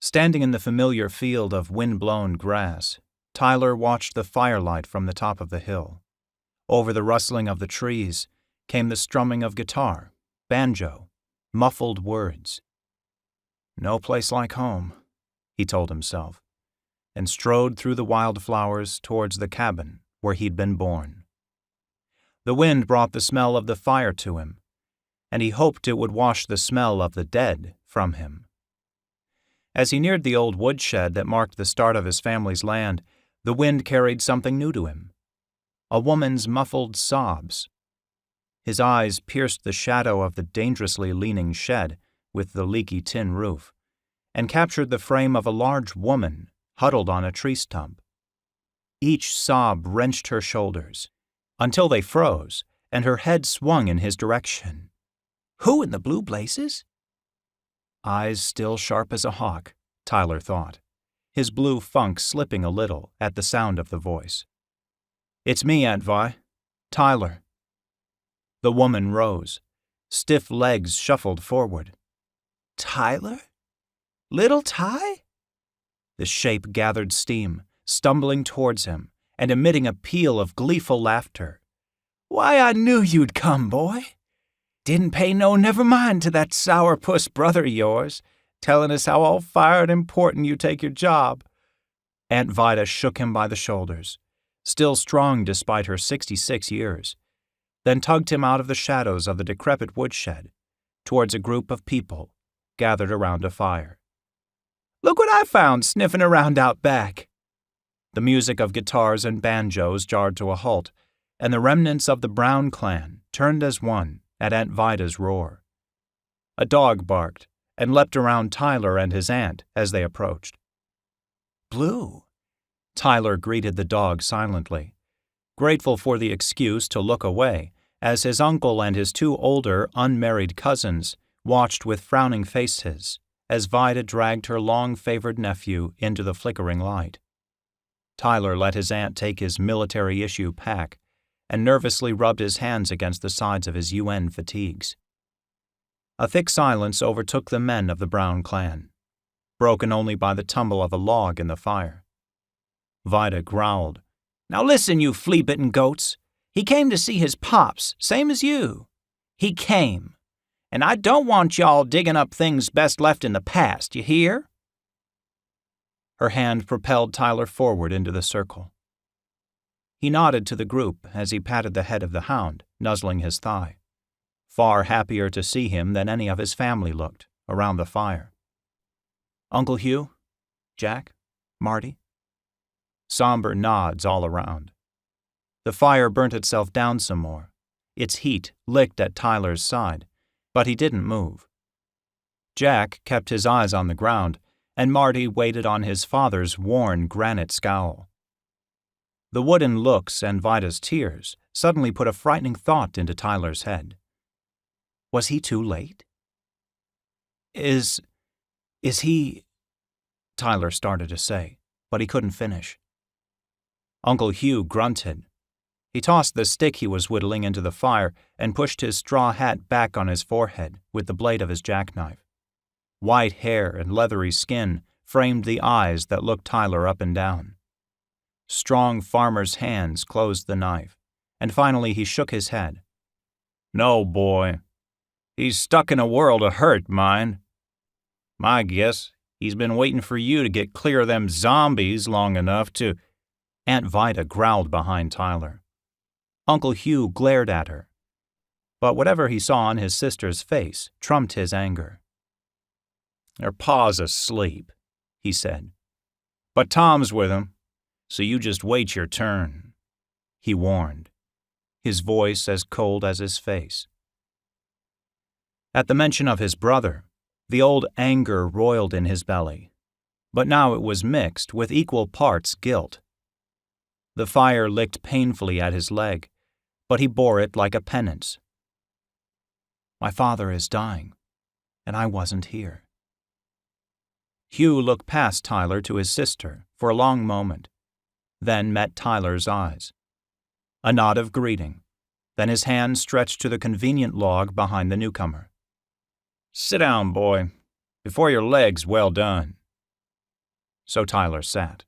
Standing in the familiar field of wind-blown grass, Tyler watched the firelight from the top of the hill. Over the rustling of the trees came the strumming of guitar, banjo, muffled words. No place like home, he told himself, and strode through the wildflowers towards the cabin where he'd been born. The wind brought the smell of the fire to him, and he hoped it would wash the smell of the dead from him. As he neared the old woodshed that marked the start of his family's land, the wind carried something new to him. A woman's muffled sobs. His eyes pierced the shadow of the dangerously leaning shed with the leaky tin roof, and captured the frame of a large woman huddled on a tree stump. Each sob wrenched her shoulders, until they froze, and her head swung in his direction. Who in the blue blazes? Eyes still sharp as a hawk, Tyler thought, his blue funk slipping a little at the sound of the voice. It's me, Aunt Vi. Tyler. The woman rose. Stiff legs shuffled forward. Tyler? Little Ty? The shape gathered steam, stumbling towards him, and emitting a peal of gleeful laughter. Why, I knew you'd come, boy. Didn't pay no never mind to that sourpuss brother of yours, telling us how all fired important you take your job. Aunt Vida shook him by the shoulders, still strong despite her 66 years, then tugged him out of the shadows of the decrepit woodshed, towards a group of people gathered around a fire. Look what I found sniffing around out back. The music of guitars and banjos jarred to a halt, and the remnants of the Brown clan turned as one at Aunt Vida's roar. A dog barked and leapt around Tyler and his aunt as they approached. Blue. Tyler greeted the dog silently, grateful for the excuse to look away as his uncle and his two older, unmarried cousins watched with frowning faces as Vida dragged her long-favored nephew into the flickering light. Tyler let his aunt take his military-issue pack and nervously rubbed his hands against the sides of his UN fatigues. A thick silence overtook the men of the Brown clan, broken only by the tumble of a log in the fire. Vida growled, Now listen, you flea-bitten goats. He came to see his pops, same as you. He came. And I don't want y'all digging up things best left in the past, you hear? Her hand propelled Tyler forward into the circle. He nodded to the group as he patted the head of the hound, nuzzling his thigh, far happier to see him than any of his family looked, around the fire. Uncle Hugh? Jack? Marty? Somber nods all around. The fire burnt itself down some more. Its heat licked at Tyler's side, but he didn't move. Jack kept his eyes on the ground, and Marty waited on his father's worn granite scowl. The wooden looks and Vida's tears suddenly put a frightening thought into Tyler's head. Was he too late? Is he... Tyler started to say, but he couldn't finish. Uncle Hugh grunted. He tossed the stick he was whittling into the fire and pushed his straw hat back on his forehead with the blade of his jackknife. White hair and leathery skin framed the eyes that looked Tyler up and down. Strong farmer's hands closed the knife, and finally he shook his head. No, boy. He's stuck in a world of hurt, mind. My guess, he's been waiting for you to get clear of them zombies long enough to... Aunt Vida growled behind Tyler. Uncle Hugh glared at her, but whatever he saw on his sister's face trumped his anger. Her pa's asleep, he said. But Tom's with him, so you just wait your turn, he warned, his voice as cold as his face. At the mention of his brother, the old anger roiled in his belly, but now it was mixed with equal parts guilt. The fire licked painfully at his leg, but he bore it like a penance. My father is dying, and I wasn't here. Hugh looked past Tyler to his sister for a long moment, then met Tyler's eyes. A nod of greeting, then his hand stretched to the convenient log behind the newcomer. Sit down, boy, before your leg's well done, so Tyler sat.